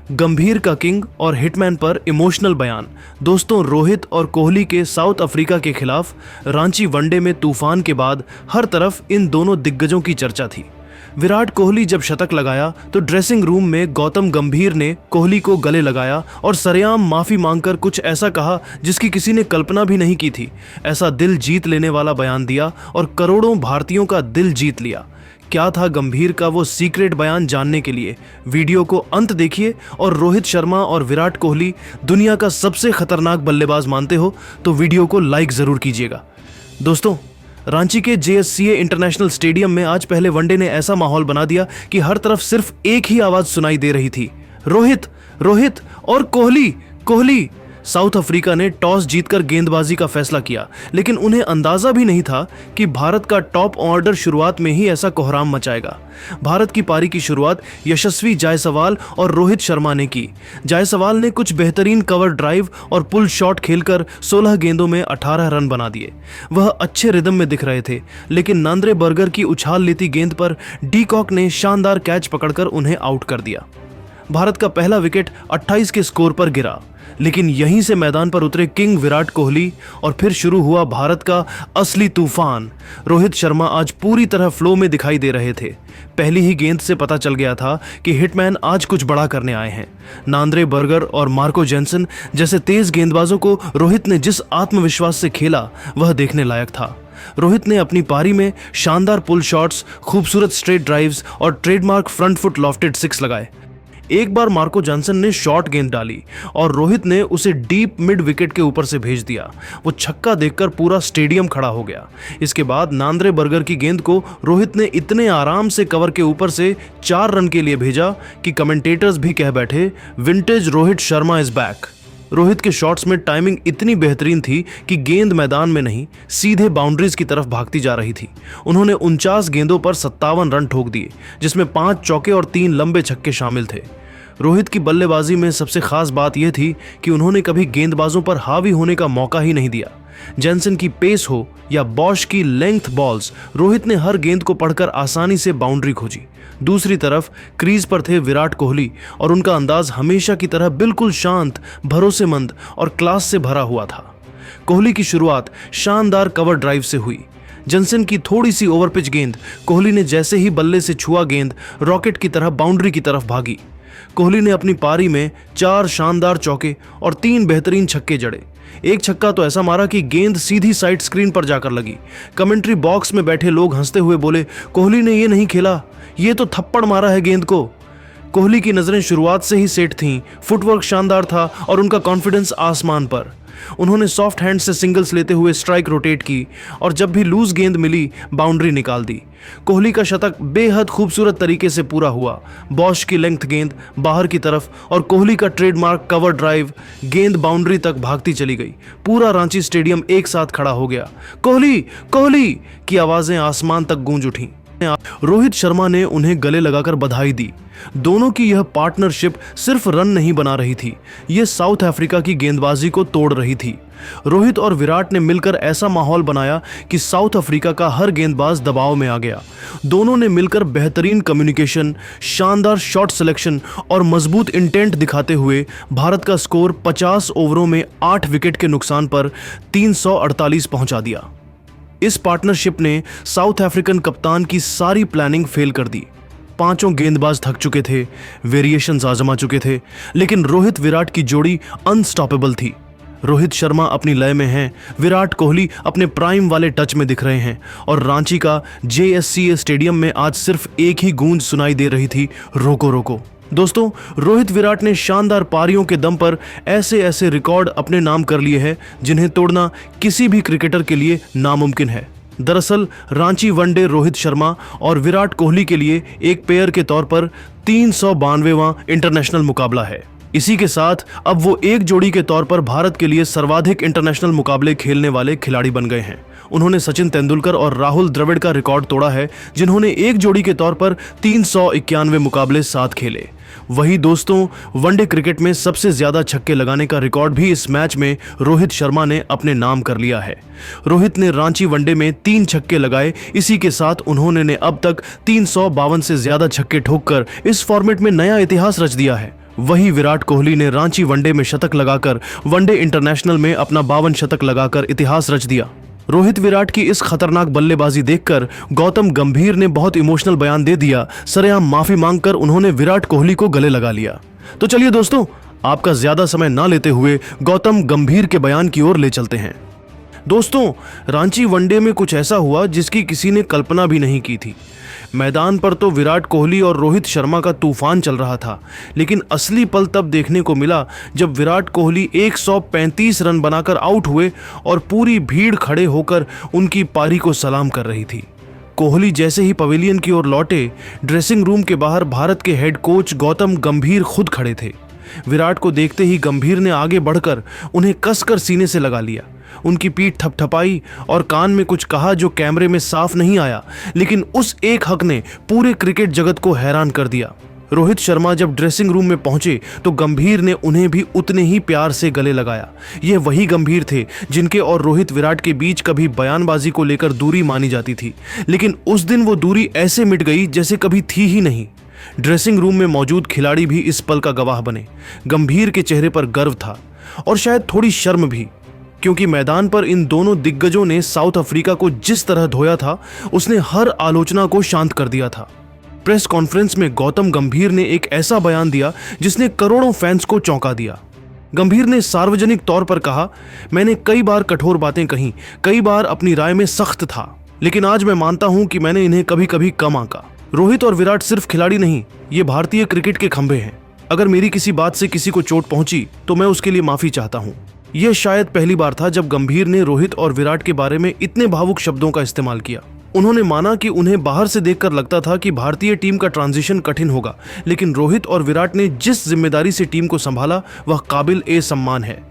गंभीर का किंग और हिटमैन पर इमोशनल बयान। दोस्तों, रोहित और कोहली के साउथ अफ्रीका के खिलाफ रांची वनडे में तूफान के बाद हर तरफ इन दोनों दिग्गजों की चर्चा थी। विराट कोहली जब शतक लगाया तो ड्रेसिंग रूम में गौतम गंभीर ने कोहली को गले लगाया और सरेआम माफी मांगकर कुछ ऐसा कहा जिसकी किसी ने कल्पना भी नहीं की थी। ऐसा दिल जीत लेने वाला बयान दिया और करोड़ों भारतीयों का दिल जीत लिया। क्या था गंभीर का वो सीक्रेट बयान? जानने के लिए वीडियो को अंत देखिए। और रोहित शर्मा और विराट कोहली दुनिया का सबसे खतरनाक बल्लेबाज मानते हो तो वीडियो को लाइक जरूर कीजिएगा। दोस्तों, रांची के JSCA इंटरनेशनल स्टेडियम में आज पहले वनडे ने ऐसा माहौल बना दिया कि हर तरफ सिर्फ एक ही आवाज सुनाई दे रही थी, रोहित रोहित और कोहली कोहली। साउथ अफ्रीका ने टॉस जीतकर गेंदबाजी का फैसला किया, लेकिन उन्हें अंदाजा भी नहीं था कि भारत का टॉप ऑर्डर शुरुआत में ही ऐसा कोहराम मचाएगा। भारत की पारी की शुरुआत यशस्वी जायसवाल और रोहित शर्मा ने की। जायसवाल ने कुछ बेहतरीन कवर ड्राइव और पुल शॉट खेलकर 16 गेंदों में 18 रन बना दिए। वह अच्छे रिदम में दिख रहे थे, लेकिन नांद्रे बर्गर की उछाल लेती गेंद पर डी कॉक ने शानदार कैच पकड़कर उन्हें आउट कर दिया। भारत का पहला विकेट 28 के स्कोर पर गिरा, लेकिन यहीं से मैदान पर उतरे किंग विराट कोहली और फिर शुरू हुआ भारत का असली तूफान। रोहित शर्मा आज पूरी तरह फ्लो में दिखाई दे रहे थे। पहली ही गेंद से पता चल गया था कि हिटमैन आज कुछ बड़ा करने आए हैं। नांद्रे बर्गर और मार्को जेनसन जैसे तेज गेंदबाजों को रोहित ने जिस आत्मविश्वास से खेला वह देखने लायक था। रोहित ने अपनी पारी में शानदार पुल शॉट्स, खूबसूरत स्ट्रेट ड्राइव्स और trademark front foot lofted six लगाए। एक बार मार्को जॉनसन ने शॉर्ट गेंद डाली और रोहित ने उसे डीप मिड विकेट के ऊपर से भेज दिया। वो छक्का देखकर पूरा स्टेडियम खड़ा हो गया। इसके बाद नांद्रे बर्गर की गेंद को रोहित ने इतने आराम से कवर के ऊपर से 4 रन के लिए भेजा कि कमेंटेटर्स भी कह बैठे, vintage Rohit Sharma is back. Rohit के शॉट्स में टाइमिंग इतनी बेहतरीन थी कि गेंद मैदान में नहीं, सीधे बाउंड्रीज की तरफ भागती जा रही थी। उन्होंने 49 गेंदों पर 57 रन ठोक दिए, जिसमें 5 चौके और 3 लंबे छक्के शामिल थे। रोहित की बल्लेबाजी में सबसे खास बात यह थी कि उन्होंने कभी गेंदबाजों पर हावी होने का मौका ही नहीं दिया। जेनसन की पेस हो या बॉश की लेंथ बॉल्स, रोहित ने हर गेंद को पढ़कर आसानी से बाउंड्री खोजी। दूसरी तरफ क्रीज पर थे विराट कोहली और उनका अंदाज हमेशा की तरह बिल्कुल शांत, भरोसेमंद और क्लास से भरा हुआ था। कोहली की शुरुआत शानदार कवर ड्राइव से हुई। जेनसन की थोड़ी सी ओवरपिच गेंद, कोहली ने जैसे ही बल्ले से छुआ, गेंद रॉकेट की तरह बाउंड्री की तरफ भागी। कोहली ने अपनी पारी में 4 शानदार चौके और 3 बेहतरीन छक्के जड़े। एक छक्का तो ऐसा मारा कि गेंद सीधी साइड स्क्रीन पर जाकर लगी। कमेंट्री बॉक्स में बैठे लोग हंसते हुए बोले, कोहली ने ये नहीं खेला, ये तो थप्पड़ मारा है गेंद को। कोहली की नजरें शुरुआत से ही सेट थीं, फुटवर्क शानदार था और उनका कॉन्फिडेंस आसमान पर। उन्होंने सॉफ्ट हैंड से सिंगल्स लेते हुए स्ट्राइक रोटेट की और जब भी लूज गेंद मिली बाउंड्री निकाल दी। कोहली का शतक बेहद खूबसूरत तरीके से पूरा हुआ। बॉश की लेंथ गेंद बाहर की तरफ और कोहली का ट्रेडमार्क कवर ड्राइव, गेंद बाउंड्री तक भागती चली गई। पूरा रांची स्टेडियम एक साथ खड़ा हो गया। कोहली कोहली की आवाजें आसमान तक गूंज उठीं। रोहित शर्मा ने उन्हें गले लगाकर बधाई दी। दोनों की यह पार्टनरशिप सिर्फ रन नहीं बना रही थी, यह साउथ अफ्रीका की गेंदबाजी को तोड़ रही थी। रोहित और विराट ने मिलकर ऐसा माहौल बनाया कि साउथ अफ्रीका का हर गेंदबाज दबाव में आ गया। दोनों ने मिलकर बेहतरीन कम्युनिकेशन, शानदार शॉट सिलेक्शन और मजबूत इंटेंट दिखाते हुए भारत का स्कोर 50 ओवरों में 8 विकेट के नुकसान पर 348 पहुंचा दिया। इस पार्टनरशिप ने साउथ अफ्रीकन कप्तान की सारी प्लानिंग फेल कर दी। 5 गेंदबाज थक चुके थे, वेरिएशंस आजमा चुके थे, लेकिन रोहित विराट की जोड़ी अनस्टॉपेबल थी। रोहित शर्मा अपनी लय में हैं, विराट कोहली अपने प्राइम वाले टच में दिख रहे हैं और रांची का JSCA स्टेडियम में आज सिर्फ एक ही गूंज सुनाई दे रही थी, रोको रोको। दोस्तों, रोहित विराट ने शानदार पारियों के दम पर ऐसे ऐसे रिकॉर्ड अपने नाम कर लिए हैं जिन्हें तोड़ना किसी भी क्रिकेटर के लिए नामुमकिन है। दरअसल रांची वनडे रोहित शर्मा और विराट कोहली के लिए एक पेयर के तौर पर 392वां इंटरनेशनल मुकाबला है। इसी के साथ अब वो एक जोड़ी के तौर पर भारत के लिए सर्वाधिक इंटरनेशनल मुकाबले खेलने वाले खिलाड़ी बन गए हैं। उन्होंने सचिन तेंदुलकर और राहुल द्रविड़ का रिकॉर्ड तोड़ा है, जिन्होंने एक जोड़ी के तौर पर 391 मुकाबले साथ खेले। वही दोस्तों, वनडे क्रिकेट में सबसे ज्यादा छक्के लगाने का रिकॉर्ड भी इस मैच में रोहित शर्मा ने अपने नाम कर लिया है। रोहित ने रांची वनडे में 3 छक्के लगाए। इसी के साथ उन्होंने अब तक 352 से ज्यादा छक्के ठोककर इस फॉर्मेट में नया इतिहास रच दिया है। वही विराट कोहली ने रांची वनडे में शतक लगाकर वनडे इंटरनेशनल में अपना 52 शतक लगाकर इतिहास रच दिया। रोहित विराट की इस खतरनाक बल्लेबाजी देखकर गौतम गंभीर ने बहुत इमोशनल बयान दे दिया। सरेआम माफी मांगकर उन्होंने विराट कोहली को गले लगा लिया। तो चलिए दोस्तों, आपका ज्यादा समय ना लेते हुए गौतम गंभीर के बयान की ओर ले चलते हैं। दोस्तों, रांची वनडे में कुछ ऐसा हुआ जिसकी किसी ने कल्पना भी नहीं की थी। मैदान पर तो विराट कोहली और रोहित शर्मा का तूफान चल रहा था, लेकिन असली पल तब देखने को मिला जब विराट कोहली 135 रन बनाकर आउट हुए और पूरी भीड़ खड़े होकर उनकी पारी को सलाम कर रही थी। कोहली जैसे ही पवेलियन की ओर लौटे, ड्रेसिंग रूम के बाहर भारत के हेड कोच गौतम गंभीर खुद खड़े थे। विराट को देखते ही गंभीर ने आगे बढ़कर उन्हें कसकर सीने से लगा लिया, उनकी पीठ थपथपाई और कान में कुछ कहा जो कैमरे में साफ नहीं आया, लेकिन उस एक हक ने पूरे क्रिकेट जगत को हैरान कर दिया। रोहित शर्मा जब ड्रेसिंग रूम में पहुंचे तो गंभीर ने उन्हें भी उतने ही प्यार से गले लगाया। ये वही गंभीर थे जिनके और रोहित विराट के बीच कभी बयानबाजी को लेकर दूरी मानी जाती थी, लेकिन उस दिन वो दूरी ऐसे मिट गई जैसे कभी थी ही नहीं। ड्रेसिंग रूम में मौजूद खिलाड़ी भी इस पल का गवाह बने। गंभीर के चेहरे पर गर्व था और शायद थोड़ी शर्म भी, क्योंकि मैदान पर इन दोनों दिग्गजों ने साउथ अफ्रीका को जिस तरह धोया था, उसने हर आलोचना को शांत कर दिया था। प्रेस कॉन्फ्रेंस में गौतम गंभीर ने एक ऐसा बयान दिया जिसने करोड़ों फैंस को चौंका दिया। गंभीर ने सार्वजनिक तौर पर कहा, मैंने कई बार कठोर बातें कही, कई बार अपनी राय में सख्त था, लेकिन आज मैं मानता हूं कि मैंने इन्हें कभी कभी कम आंका। रोहित और विराट सिर्फ खिलाड़ी नहीं, ये भारतीय क्रिकेट के खंभे हैं। अगर मेरी किसी बात से किसी को चोट पहुंची तो मैं उसके लिए माफी चाहता हूं। यह शायद पहली बार था जब गंभीर ने रोहित और विराट के बारे में इतने भावुक शब्दों का इस्तेमाल किया। उन्होंने माना कि उन्हें बाहर से देखकर लगता था कि भारतीय टीम का ट्रांजिशन कठिन होगा, लेकिन रोहित और विराट ने जिस जिम्मेदारी से टीम को संभाला वह काबिल ए सम्मान है।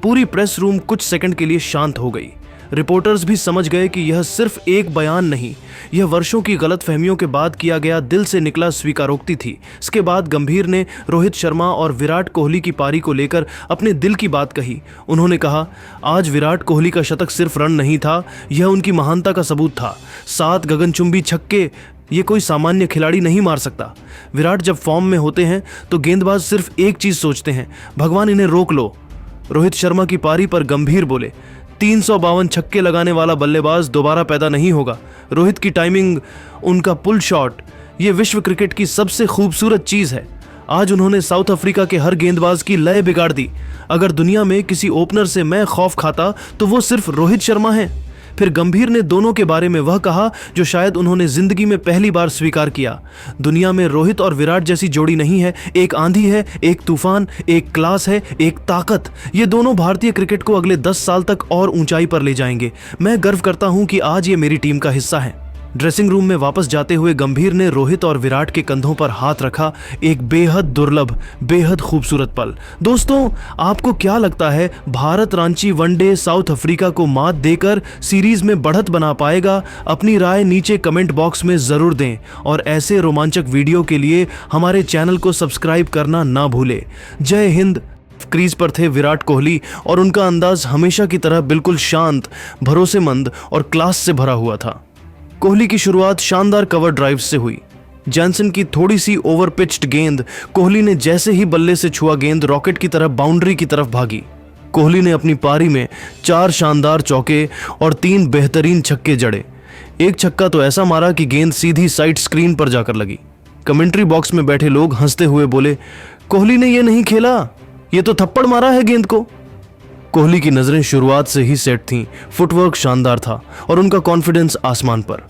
पूरी प्रेस रूम कुछ सेकंड के लिए शांत हो गई। रिपोर्टर्स भी समझ गए कि यह सिर्फ एक बयान नहीं, यह वर्षों की गलतफहमियों के बाद किया गया दिल से निकला स्वीकारोक्ति थी। इसके बाद गंभीर ने रोहित शर्मा और विराट कोहली की पारी को लेकर अपने दिल की बात कही। उन्होंने कहा, आज विराट कोहली का शतक सिर्फ रन नहीं था, यह उनकी महानता का सबूत था। 7 गगनचुंबी छक्के ये कोई सामान्य खिलाड़ी नहीं मार सकता। विराट जब फॉर्म में होते हैं तो गेंदबाज सिर्फ एक चीज सोचते हैं, भगवान इन्हें रोक लो। रोहित शर्मा की पारी पर गंभीर बोले, 352 छक्के लगाने वाला बल्लेबाज दोबारा पैदा नहीं होगा। रोहित की टाइमिंग, उनका पुल शॉट, ये विश्व क्रिकेट की सबसे खूबसूरत चीज है। आज उन्होंने साउथ अफ्रीका के हर गेंदबाज की लय बिगाड़ दी। अगर दुनिया में किसी ओपनर से मैं खौफ खाता तो वो सिर्फ रोहित शर्मा है। फिर गंभीर ने दोनों के बारे में वह कहा जो शायद उन्होंने जिंदगी में पहली बार स्वीकार किया, दुनिया में रोहित और विराट जैसी जोड़ी नहीं है। एक आंधी है, एक तूफान, एक क्लास है, एक ताकत। ये दोनों भारतीय क्रिकेट को अगले 10 साल तक और ऊंचाई पर ले जाएंगे। मैं गर्व करता हूं कि आज ये मेरी टीम का हिस्सा है। ड्रेसिंग रूम में वापस जाते हुए गंभीर ने रोहित और विराट के कंधों पर हाथ रखा। एक बेहद दुर्लभ, बेहद खूबसूरत पल। दोस्तों, आपको क्या लगता है, Bharat Ranchi one day south Africa को मात देकर सीरीज में बढ़त बना पाएगा? अपनी राय नीचे कमेंट बॉक्स में जरूर दें और ऐसे रोमांचक वीडियो के लिए हमारे चैनल को सब्सक्राइब करना ना भूलें। जय हिंद। क्रीज पर थे विराट कोहली और उनका अंदाज हमेशा की तरह बिल्कुल शांत, भरोसेमंद और क्लास से भरा हुआ था। कोहली की शुरुआत शानदार कवर ड्राइव से हुई। जॉनसन की थोड़ी सी ओवर पिच्ड गेंद, कोहली ने जैसे ही बल्ले से छुआ गेंद रॉकेट की तरह बाउंड्री की तरफ भागी। कोहली ने अपनी पारी में 4 शानदार चौके और 3 बेहतरीन छक्के जड़े। एक छक्का तो ऐसा मारा कि गेंद सीधी साइड स्क्रीन पर जाकर लगी। कमेंट्री बॉक्स में बैठे लोग हंसते हुए बोले, कोहली ने यह नहीं खेला, ये तो थप्पड़ मारा है गेंद को। कोहली की नजरें शुरुआत से ही सेट थीं, फुटवर्क शानदार था और उनका कॉन्फिडेंस आसमान पर।